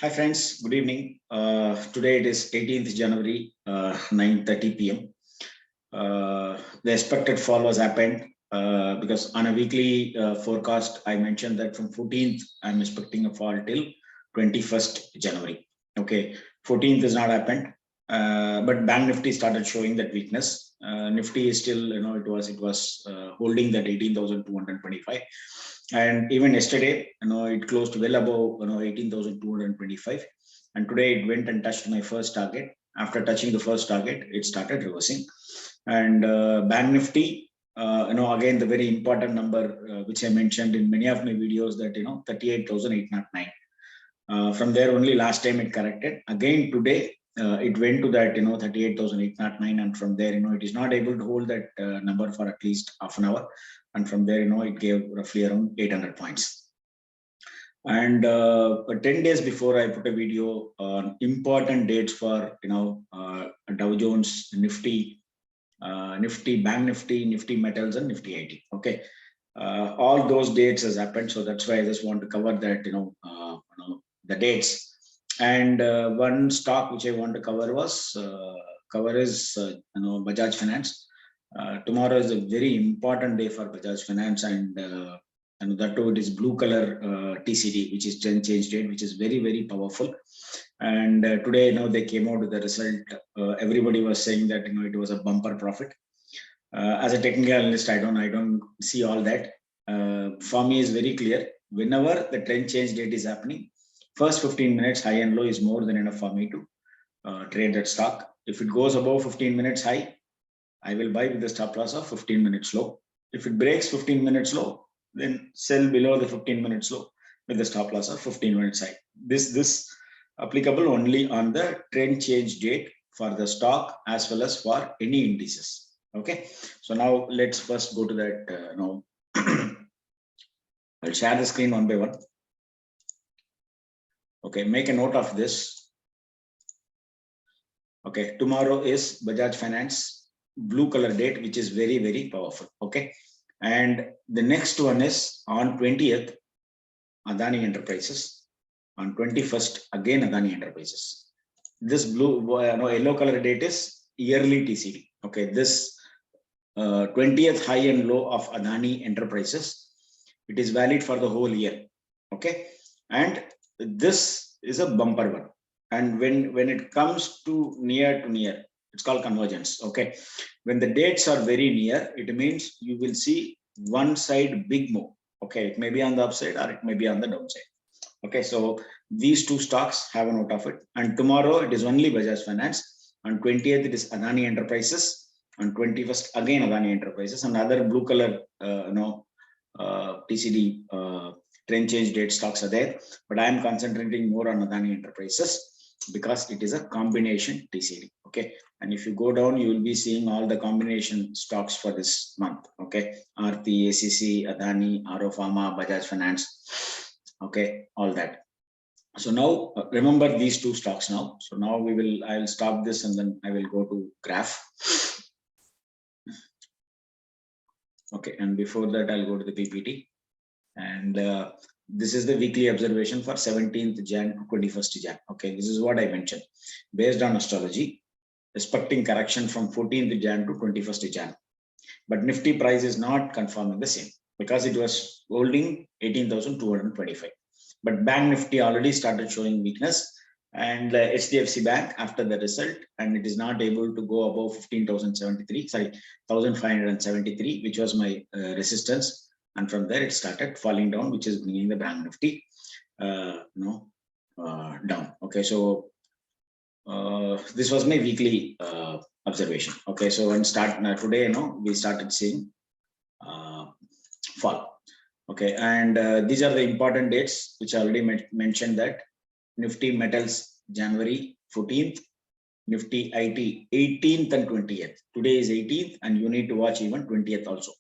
Hi friends, good evening. Today it is 18th January, 9:30 p.m. The expected fall was happened because on a weekly forecast, I mentioned that from 14th, I'm expecting a fall till 21st January. Okay, 14th is not happened, but Bank Nifty started showing that weakness. Nifty is still, it was holding that 18,225. And even yesterday, it closed well above 18,225, and today it went and touched my first target. After touching the first target, it started reversing. And Bank Nifty, again the very important number which I mentioned in many of my videos, that 38,809. From there only last time it corrected. Again today it went to that 38,809, and from there it is not able to hold that number for at least half an hour, and from there it gave roughly around 800 points. And 10 days before, I put a video on important dates for Dow Jones, Nifty, Nifty, Bank Nifty, Nifty Metals, and Nifty IT. Okay, all those dates has happened, so that's why I just want to cover that the dates. And one stock which I want to cover is Bajaj Finance. Tomorrow is a very important day for Bajaj Finance, and that too it is blue color TCD, which is trend change date, which is very very powerful. And today they came out with the result. Everybody was saying that it was a bumper profit. As a technical analyst, I don't see all that. For me, is very clear. Whenever the trend change date is happening, first 15 minutes high and low is more than enough for me to trade that stock. If it goes above 15 minutes high, I will buy with the stop loss of 15 minutes low. If it breaks 15 minutes low, then sell below the 15 minutes low with the stop loss of 15 minutes high. This applicable only on the trend change date for the stock as well as for any indices. Okay, so now let's first go to that. I'll share the screen one by one. Okay, make a note of this. Okay, tomorrow is Bajaj Finance blue color date, which is very very powerful. Okay, and the next one is on 20th, Adani Enterprises. On 21st, again Adani Enterprises. This yellow color date is yearly TCD. Okay, this 20th high and low of Adani Enterprises, it is valid for the whole year. Okay, and this is a bumper one. And when it comes to near, it's called convergence. Okay, when the dates are very near, it means you will see one side big move. Okay, it may be on the upside or it may be on the downside. Okay, so these two stocks, have a note of it. And tomorrow it is only Bajaj Finance. On 20th it is Adani Enterprises. On 21st again Adani Enterprises, and other blue color TCD trend change date stocks are there, but I am concentrating more on Adani Enterprises because it is a combination TCD. Okay, and if you go down, you will be seeing all the combination stocks for this month. Okay, Aarti, ACC, Adani, Aro Pharma, Bajaj Finance. Okay, all that. So now remember these two stocks now. So now I will stop this and then I will go to graph. Okay, and before that I'll go to the PPT, and this is the weekly observation for 17th Jan to 21st Jan. Okay, this is what I mentioned based on astrology, expecting correction from 14th Jan to 21st Jan, but Nifty price is not confirming the same because it was holding 18,225. But Bank Nifty already started showing weakness, and HDFC Bank after the result, and it is not able to go above 15,073, sorry, 1,573, which was my resistance, and from there it started falling down, which is bringing the Bank Nifty down. Okay, so this was my weekly observation. Okay, so when today, we started seeing fall. Okay, and these are the important dates which I already mentioned, that Nifty Metals January 14th, Nifty IT 18th and 20th. Today is 18th, and you need to watch even 20th also.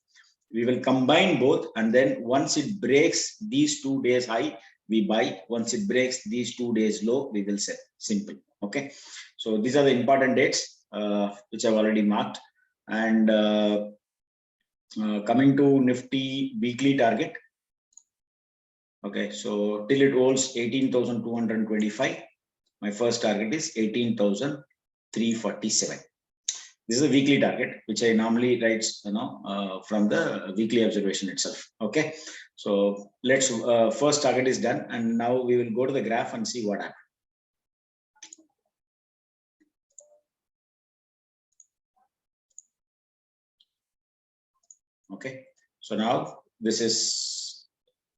We will combine both, and then once it breaks these 2 days high, we buy. Once it breaks these 2 days low, we will sell. Simple. Okay, so these are the important dates which I've already marked. And coming to Nifty weekly target, Okay, so till it holds 18,225, my first target is 18,347. This is a weekly target, which I normally write, from the weekly observation itself. Okay, so let's first target is done, and now we will go to the graph and see what happened. Okay, so now this is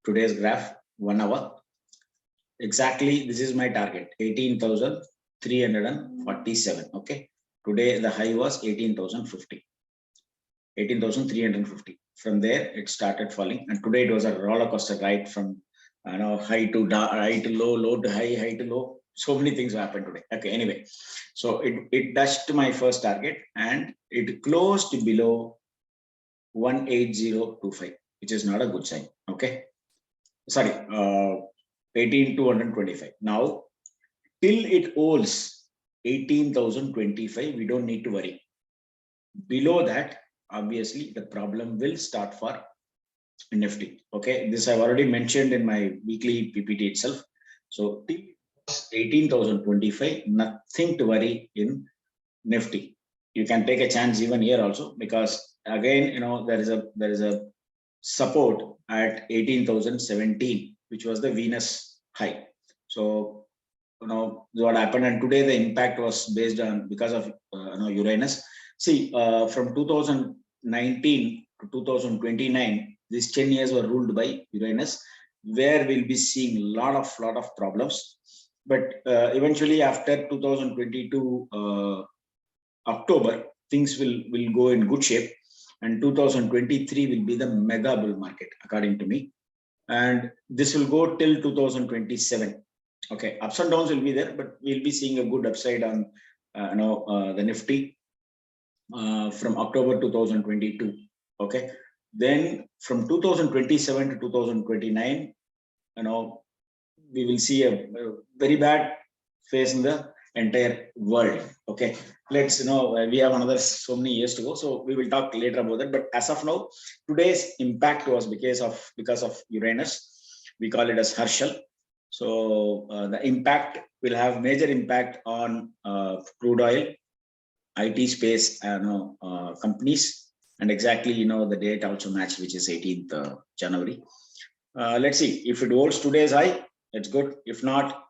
today's graph, 1 hour. Exactly, this is my target, 18,347. Okay, today the high was 18,050. 18,350. From there, it started falling, and today it was a roller coaster ride from high to low, low to high, high to low. So many things happened today. Okay, anyway, so it touched my first target and it closed below 18025, which is not a good sign. Okay, sorry, 18,225. Now, till it holds 18,025, we don't need to worry. Below that, obviously the problem will start for Nifty. Okay, this I've already mentioned in my weekly PPT itself. So 18,025, nothing to worry in Nifty. You can take a chance even here also, because again, there is a support at 18,017, which was the Venus high. So what happened, and today the impact was based on because of Uranus. See, from 2019 to 2029, these 10 years were ruled by Uranus, where we'll be seeing a lot of problems. But eventually, after 2022 October, things will go in good shape, and 2023 will be the mega bull market, according to me, and this will go till 2027. Okay, ups and downs will be there, but we'll be seeing a good upside on the Nifty from October 2022. Okay, then from 2027 to 2029, we will see a very bad phase in the entire world. Okay, let's we have another so many years to go, so we will talk later about that. But as of now, today's impact was because of Uranus. We call it as Herschel. So the impact will have major impact on crude oil, IT space, companies, and exactly the date also matched, which is 18th January. Let's see if it holds today's high. It's good. If not,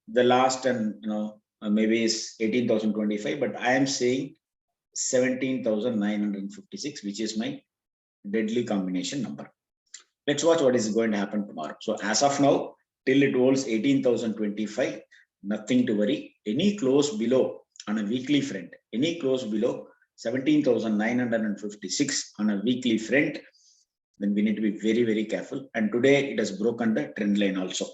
the last and maybe is 18,025, but I am saying 17,956, which is my deadly combination number. Let's watch what is going to happen tomorrow. So as of now, till it holds 18,025, nothing to worry. Any close below on a weekly front, any close below 17,956 on a weekly front, then we need to be very, very careful. And today it has broken the trend line also.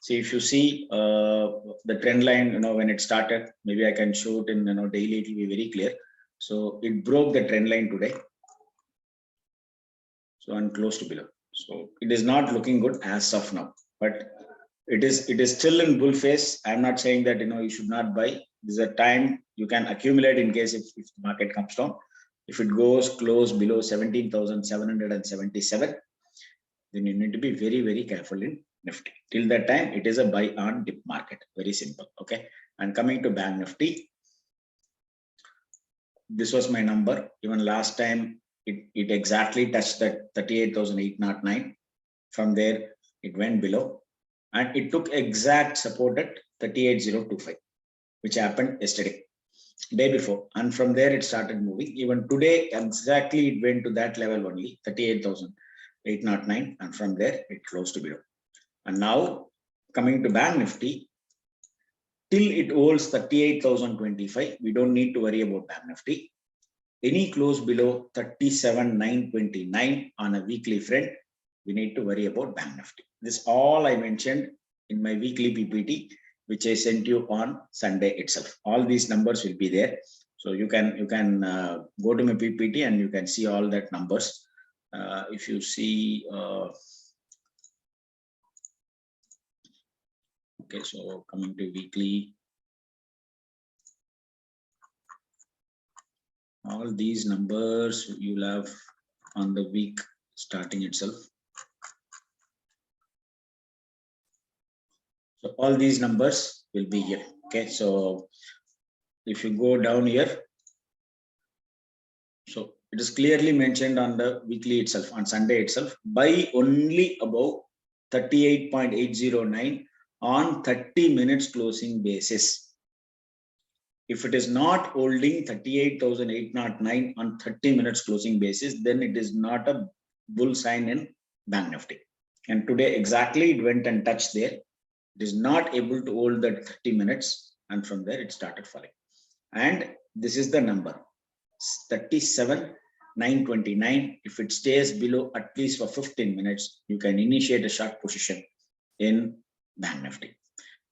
See, if you see the trend line, when it started, maybe I can show it in daily, it will be very clear. So it broke the trend line today. So I'm close to below. So it is not looking good as of now, but it is still in bull phase. I'm not saying that you should not buy. This is a time you can accumulate in case if the market comes down. If it goes close below 17,777, then you need to be very, very careful in Nifty. Till that time, it is a buy on dip market. Very simple. Okay. And coming to Bank Nifty, this was my number. Even last time, it exactly touched that 38,809. From there, it went below, and it took exact support at 38,025, which happened yesterday, day before. And from there, it started moving. Even today, exactly it went to that level only, 38,809, and from there, it closed to below. And now, coming to Bank Nifty, till it holds 38,025, we don't need to worry about Bank Nifty. Any close below 37,929 on a weekly front, we need to worry about Bank Nifty. This all I mentioned in my weekly PPT, which I sent you on Sunday itself. All these numbers will be there, so you can go to my PPT and you can see all that numbers. If you see, okay, so coming to weekly, all these numbers you'll have on the week starting itself. So all these numbers will be here. Okay, so if you go down here, so it is clearly mentioned on the weekly itself, on Sunday itself, buy only above 38.809 on 30 minutes closing basis. If it is not holding 38,809 on 30 minutes closing basis, then it is not a bull sign in Bank Nifty. And today exactly it went and touched there. It is not able to hold that 30 minutes, and from there it started falling. And this is the number 37,929. If it stays below at least for 15 minutes, you can initiate a short position in Bank Nifty.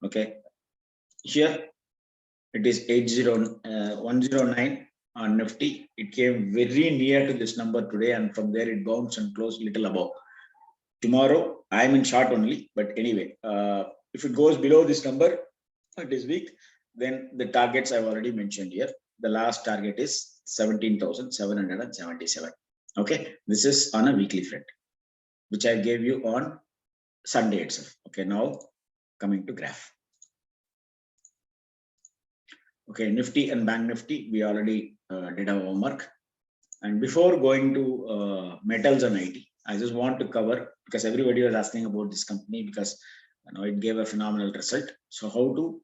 Okay, here it is 109 on Nifty. It came very near to this number today, and from there it bounced and closed little above. Tomorrow I'm in short only, but anyway, if it goes below this number this week, then the targets I've already mentioned here. The last target is 17,777. Okay, this is on a weekly front, which I gave you on Sunday itself. Okay, now coming to graph. Okay, Nifty and Bank Nifty, we already did our homework. And before going to metals and IT, I just want to cover, because everybody was asking about this company, because it gave a phenomenal result. So how to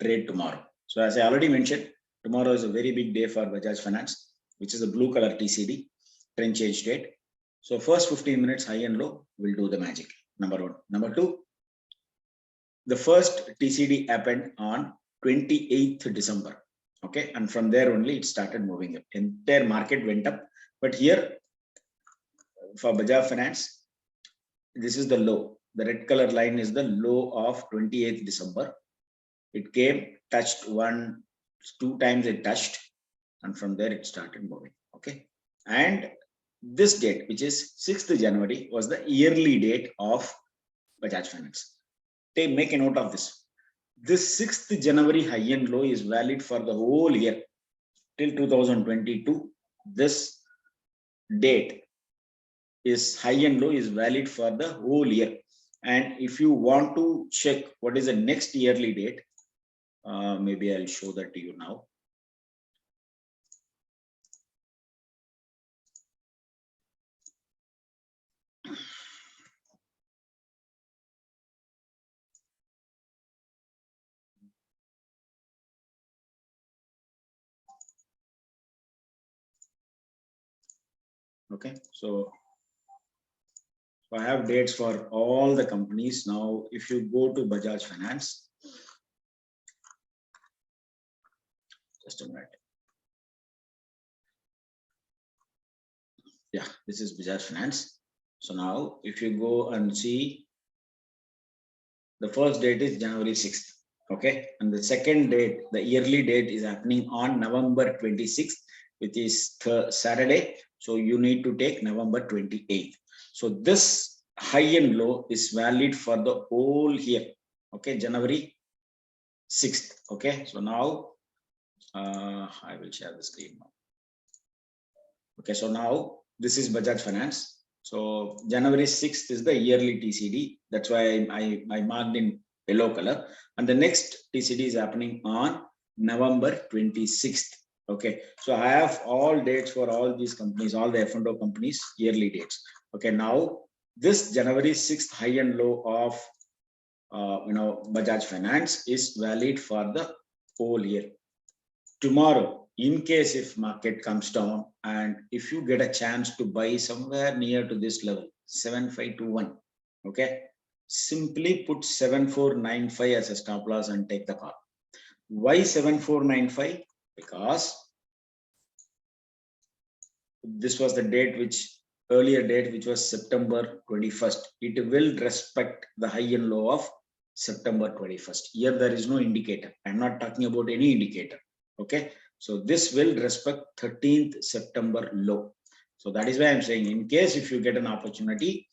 trade tomorrow? So as I already mentioned, tomorrow is a very big day for Bajaj Finance, which is a blue color TCD, trend change date. So first 15 minutes high and low will do the magic. Number one. Number two, the first TCD happened on 28th December. Okay, and from there only it started moving up. Entire market went up, but here for Bajaj Finance, this is the low. The red color line is the low of 28th December. It came, touched two times it touched, and from there it started moving. Okay, and this date, which is 6th January, was the yearly date of Bajaj Finance. Make a note of this. This 6th January high and low is valid for the whole year till 2022. This date is high and low is valid for the whole year. And if you want to check what is the next yearly date, maybe I'll show that to you now. Okay, so I have dates for all the companies. Now, if you go to Bajaj Finance, just a minute. Yeah, this is Bajaj Finance. So now, if you go and see, the first date is January 6th. Okay, and the second date, the yearly date, is happening on November 26th, which is Saturday. So you need to take November 28th. So this high and low is valid for the whole year. Okay, January 6th. Okay, so now I will share the screen now. Okay, so now this is Bajaj Finance. So January 6th is the yearly TCD. That's why I marked in yellow color. And the next TCD is happening on November 26th. Okay, so I have all dates for all these companies, all the F&O companies, yearly dates. Okay, now this January 6th high and low of Bajaj Finance is valid for the whole year. Tomorrow, in case if market comes down, and if you get a chance to buy somewhere near to this level, 7521, okay, simply put 7495 as a stop loss and take the call. Why 7495? Because this was the date earlier date, which was September 21st. It will respect the high and low of September 21st. Here there is no indicator. I'm not talking about any indicator. Okay, so this will respect 13th September low. So that is why I'm saying, in case if you get an opportunity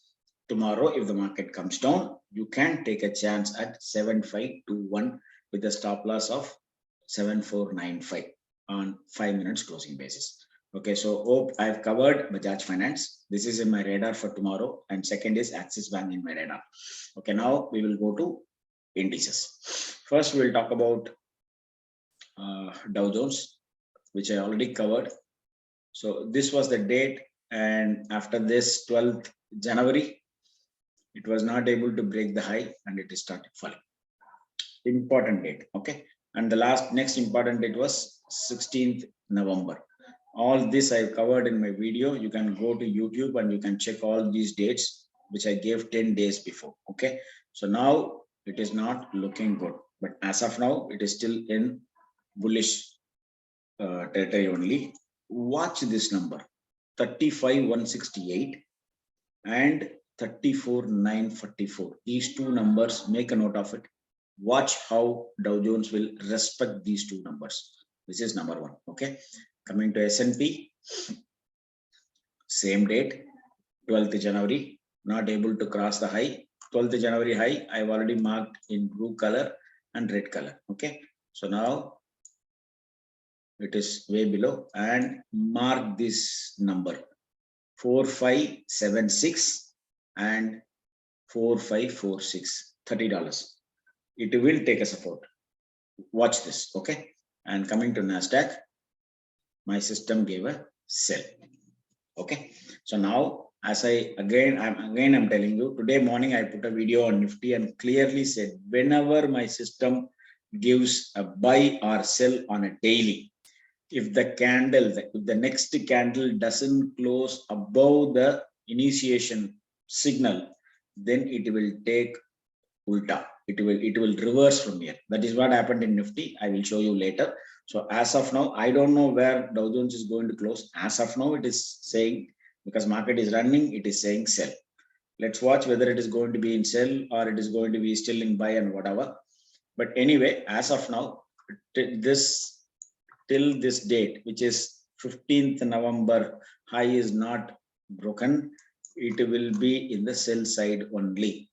tomorrow, if the market comes down, you can take a chance at 7521 with a stop loss of 7495 on 5 minutes closing basis. Okay, so hope I've covered Bajaj Finance. This is in my radar for tomorrow, and second is Axis Bank in my radar. Okay, now we will go to indices. First, we'll talk about Dow Jones, which I already covered. So this was the date, and after this 12th January, it was not able to break the high and it started falling. Important date, okay? And the next important date was 16th November. All this I've covered in my video. You can go to YouTube and you can check all these dates, which I gave 10 days before, okay? So now it is not looking good, but as of now, it is still in bullish territory only. Watch this number, 35,168 and 34,944. These two numbers, make a note of it. Watch how Dow Jones will respect these two numbers. This is number one, okay? Coming to S&P, same date, 12th January, not able to cross the high. 12th January high, I've already marked in blue color and red color, okay? So now it is way below, and mark this number, 4576 and 4546, $30. It will take a support. Watch this, okay? And coming to Nasdaq, my system gave a sell, okay? So now, as I'm telling you, today morning I put a video on Nifty and clearly said, whenever my system gives a buy or sell on a daily, if the next candle doesn't close above the initiation signal, then it will take ulta. It will reverse from here. That is what happened in Nifty. I will show you later. So as of now, I don't know where Dow Jones is going to close. As of now, it is saying, because market is running, it is saying sell. Let's watch whether it is going to be in sell or it is going to be still in buy and whatever. But anyway, as of now, till this date, which is 15th November, high is not broken. It will be in the sell side only.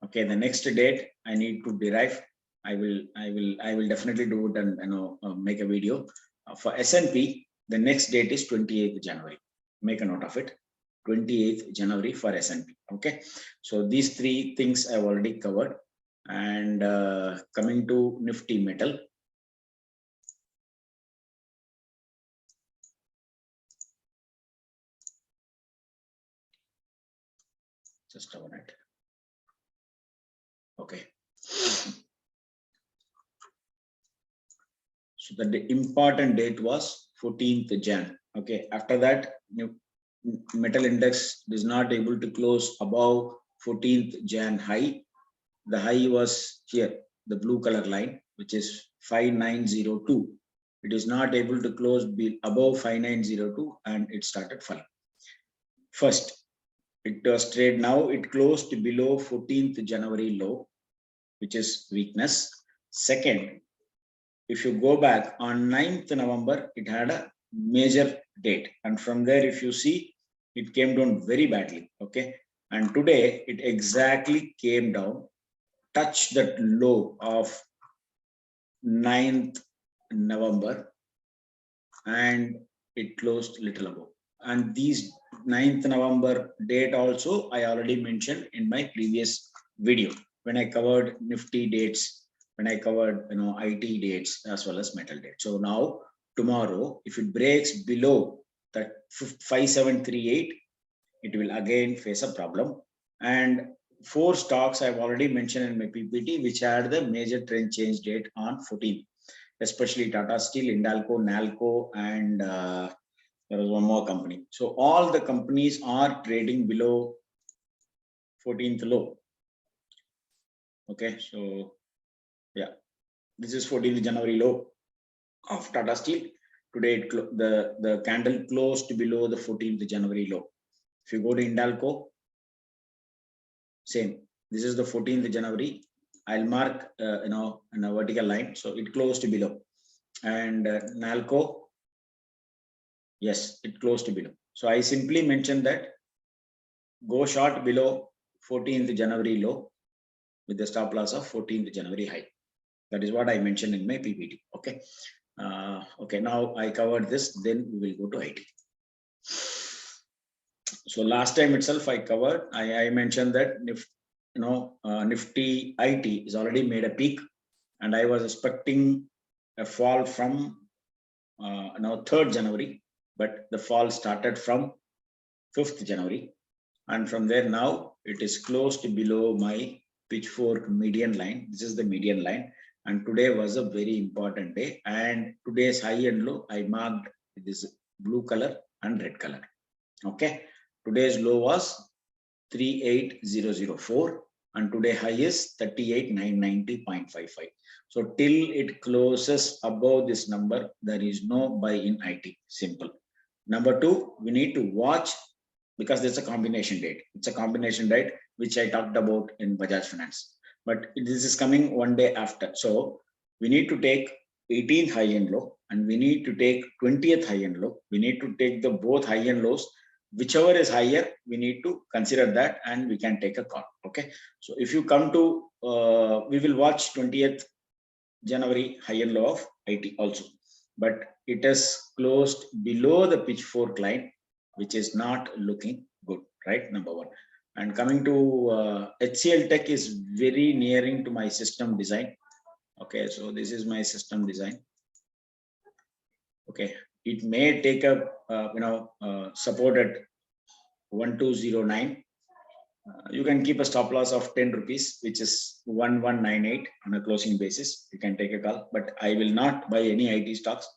Okay, the next date I need to derive. I will definitely do it and make a video. For S&P, the next date is 28th January. Make a note of it. 28th January for S&P. Okay, so these three things I've already covered. And coming to Nifty Metal. Just a minute. Okay. So the important date was 14th Jan. Okay. After that, metal index is not able to close above 14th Jan high. The high was here, the blue color line, which is 5902. It is not able to close above 5902 and it started falling. First, it was trade. Now it closed below 14th January low, which is weakness. Second, if you go back on 9th November, it had a major date. And from there, if you see, it came down very badly. Okay. And today it exactly came down, touched that low of 9th November, and it closed little above. And these 9th November date also, I already mentioned in my previous video when I covered Nifty dates, when I covered IT dates as well as metal dates. So now tomorrow, if it breaks below that 5738, it will again face a problem. And 4 stocks I've already mentioned in my PPT, which had the major trend change date on 14th, especially Tata Steel, Hindalco, Nalco, and there was one more company. So all the companies are trading below 14th low. Okay, so yeah, this is 14th January low of Tata Steel. Today, the candle closed below the 14th January low. If you go to Hindalco, same. This is the 14th January. I'll mark, in a vertical line. So it closed below. And Nalco, yes, it closed below. So I simply mentioned that go short below 14th January low with the stop loss of 14th January high. That is what I mentioned in my PPT. Okay. Okay, now I covered this, then we will go to IT. So last time itself I covered, I mentioned that if Nifty IT is already made a peak, and I was expecting a fall from 3rd January, but the fall started from 5th January, and from there now it is closed below my pitchfork median line. This is the median line, and today was a very important day, and today's high and low I marked this blue color and red color. Okay, today's low was 38004 and today high is 38990.55. So till it closes above this number, there is no buy in IT. Simple. Number two, we need to watch, because there's a combination date. It's a combination date which I talked about in Bajaj Finance, but this is coming one day after. So we need to take 18th high and low, and we need to take 20th high and low. We need to take the both high and lows. Whichever is higher, we need to consider that, and we can take a call. Okay, so if you come to we will watch 20th January high and low of IT also, but it is closed below the pitchfork line, which is not looking good, right? Number one. And coming to HCL Tech is very nearing to my system design. Okay, so this is my system design. Okay, it may take a support at 1209. You can keep a stop loss of 10 rupees, which is 1198 on a closing basis. You can take a call, but I will not buy any IT stocks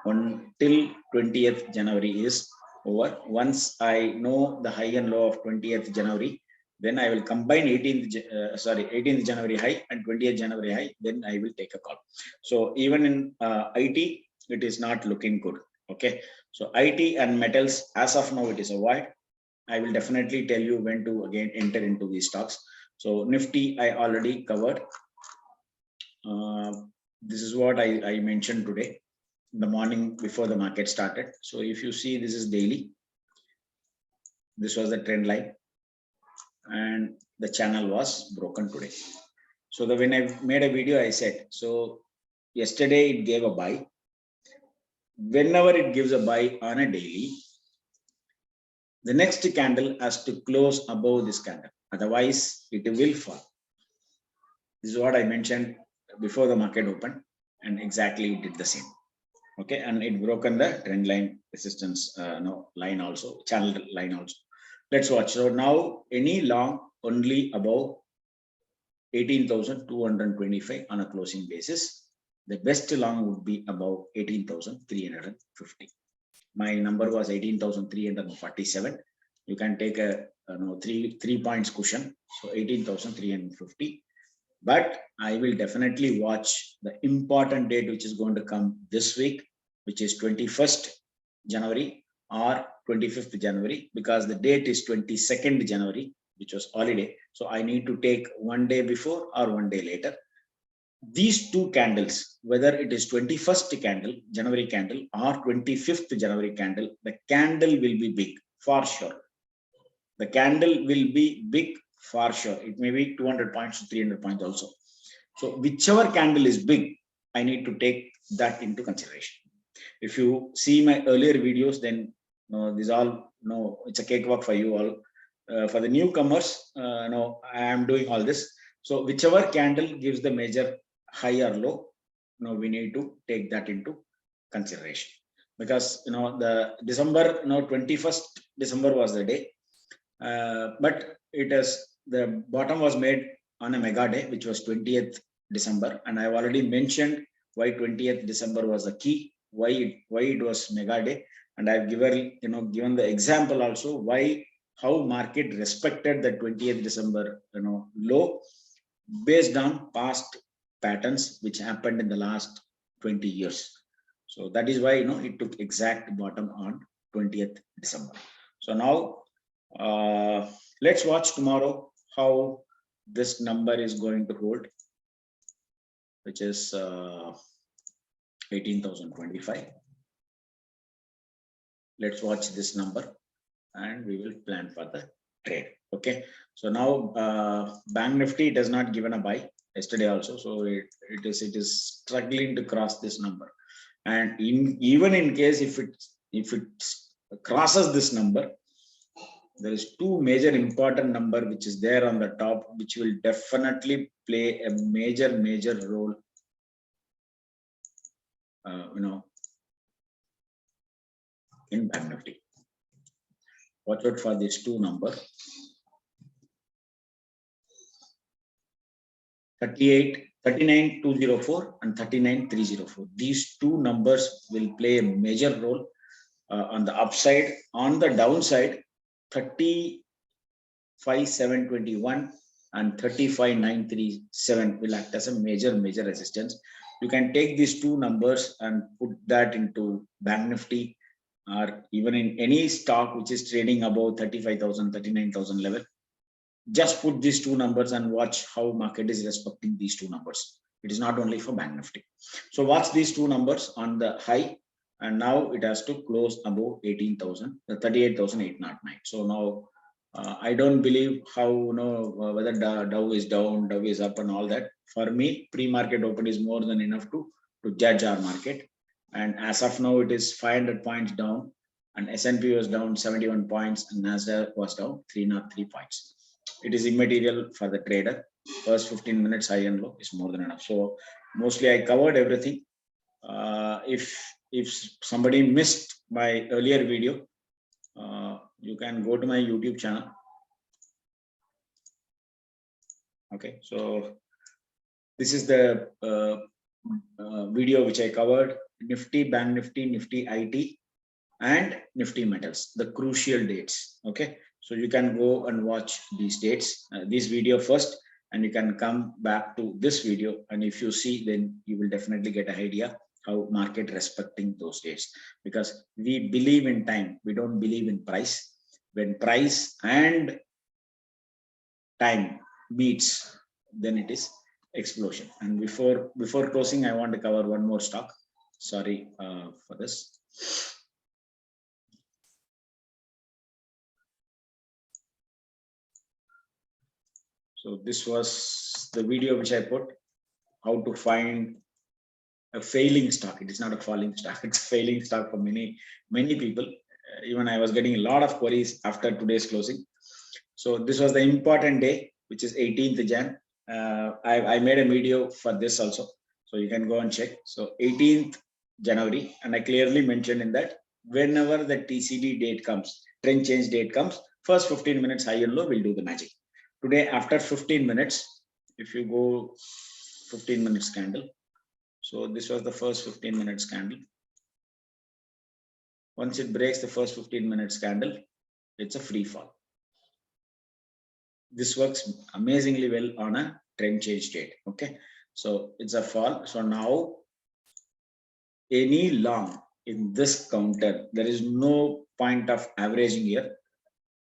until 20th January is over. Once I know the high and low of 20th January, then I will combine 18th January high and 20th January high, then I will take a call. So even in IT, it is not looking good. Okay, so IT and metals, as of now, it is a void. I will definitely tell you when to again enter into these stocks. So Nifty, I already covered. This is what I mentioned today in the morning before the market started. So if you see, this is daily. This was the trend line, and the channel was broken today. So when I made a video, I said, so yesterday it gave a buy. Whenever it gives a buy on a daily, the next candle has to close above this candle, otherwise it will fall. This is what I mentioned before the market opened, and exactly it did the same. Okay, and it broken the trend line resistance line also, channel line also. Let's watch. So now any long only above 18,225 on a closing basis. The best long would be above 18,350. My number was 18,347. You can take a 3 points cushion, so 18,350. But I will definitely watch the important date which is going to come this week, which is 21st January or 25th January, because the date is 22nd January, which was holiday. So I need to take one day before or one day later. These two candles, whether it is 21st candle, January candle, or 25th January candle, the candle will be big for sure. The candle will be big for sure. It may be 200 points to 300 points also. So whichever candle is big, I need to take that into consideration. If you see my earlier videos, then these all it's a cakewalk for you all. For the newcomers, I am doing all this. So whichever candle gives the major high or low, we need to take that into consideration, because the December 21st December was the day, but the bottom was made on a mega day, which was 20th December, and I've already mentioned why 20th December was the key, why it was mega day, and I've given the example also how market respected the 20th December low based on past patterns which happened in the last 20 years. So that is why it took exact bottom on 20th December. So now let's watch tomorrow how this number is going to hold, which is 18,025. Let's watch this number and we will plan for the trade. Okay, so now Bank Nifty does not given a buy yesterday also, so it is struggling to cross this number, and even in case if it crosses this number, there is two major important number which is there on the top, which will definitely play a major role, in Bank Nifty. Watch out for these two numbers. 39,204 and 39,304. These two numbers will play a major role on the upside. On the downside, 35,721 and 35,937 will act as a major resistance. You can take these two numbers and put that into Bank Nifty or even in any stock which is trading above 35,000, 39,000 level. Just put these two numbers and watch how market is respecting these two numbers. It is not only for Bank Nifty. So watch these two numbers on the high, and now it has to close above 18,000, 38,809. So now I don't believe how, whether Dow is down, Dow is up and all that. For me, pre-market open is more than enough to judge our market. And as of now, it is 500 points down, and S&P was down 71 points, and Nasdaq was down 303 points. It is immaterial for the trader. First 15 minutes high and low is more than enough. So mostly I covered everything. If somebody missed my earlier video, you can go to my YouTube channel. Okay, so this is the video which I covered: Nifty, Bank Nifty, Nifty IT, and Nifty Metals, the crucial dates. Okay, so you can go and watch these dates, this video first, and you can come back to this video, and if you see, then you will definitely get an idea how market respecting those dates, because we believe in time, we don't believe in price. When price and time meets, then it is explosion. And before closing, I want to cover one more stock. Sorry for this. So this was the video which I put, how to find a failing stock. It is not a falling stock, it's a failing stock for many people. Even I was getting a lot of queries after today's closing. So this was the important day, which is 18th Jan. I made a video for this also, so you can go and check. So 18th January, and I clearly mentioned in that, whenever the TCD date comes, trend change date comes, first 15 minutes high and low will do the magic. Today, after 15 minutes, if you go 15 minutes candle, so this was the first 15 minutes candle. Once it breaks the first 15 minutes candle, it's a free fall. This works amazingly well on a trend change date. Okay, so it's a fall. So now any long in this counter, there is no point of averaging here.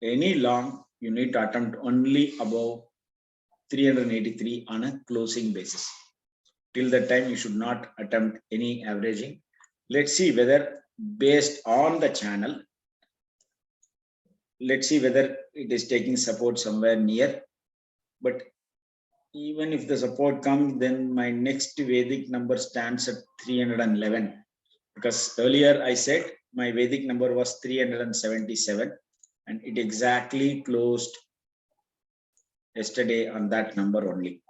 Any long, you need to attempt only above 383 on a closing basis. Till that time, you should not attempt any averaging. Let's see whether, based on the channel, let's see whether it is taking support somewhere near. But even if the support comes, then my next Vedic number stands at 311, because earlier I said my Vedic number was 377, and it exactly closed yesterday on that number only.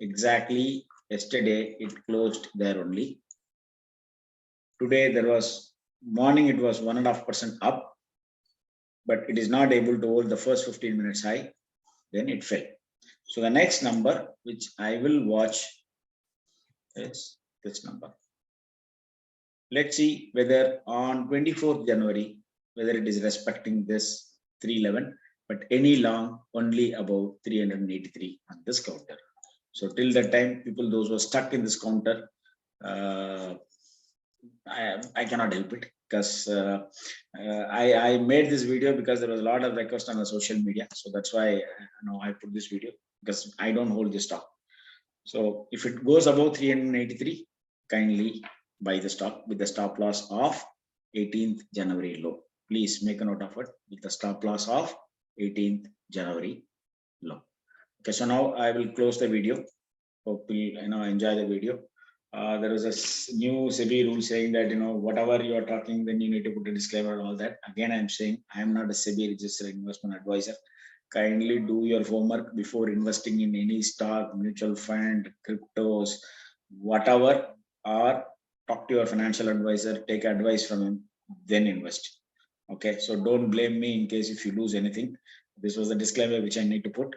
Exactly yesterday it closed there only. Today there was morning, it was 1.5% up, but it is not able to hold the first 15 minutes high, then it fell. So the next number which I will watch is this number. Let's see whether on 24th January, whether it is respecting this 311, but any long only above 383 on this counter. So till that time, people, those who are stuck in this counter, I cannot help it, because I made this video because there was a lot of requests on the social media. So that's why I put this video, because I don't hold this stock. So if it goes above 383, kindly buy the stock with the stop loss of 18th January low. Please make a note of it, with the stop loss of 18th January low. Okay, so now I will close the video. Hope you enjoy the video. There was a new SEBI rule saying that, whatever you are talking, then you need to put a disclaimer and all that. Again, I'm saying I am not a SEBI registered investment advisor. Kindly do your homework before investing in any stock, mutual fund, cryptos, whatever, or talk to your financial advisor, take advice from him, then invest. Okay, so don't blame me in case if you lose anything. This was the disclaimer which I need to put.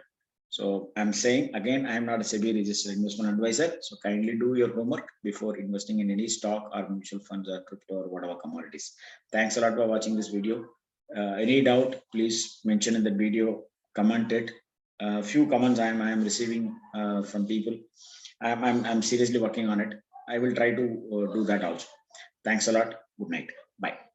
So I'm saying again, I am not a SEBI registered investment advisor. So kindly do your homework before investing in any stock or mutual funds or crypto or whatever commodities. Thanks a lot for watching this video. Any doubt, please mention in the video, comment it. Few comments I am receiving from people. I'm seriously working on it. I will try to do that also. Thanks a lot. Good night. Bye.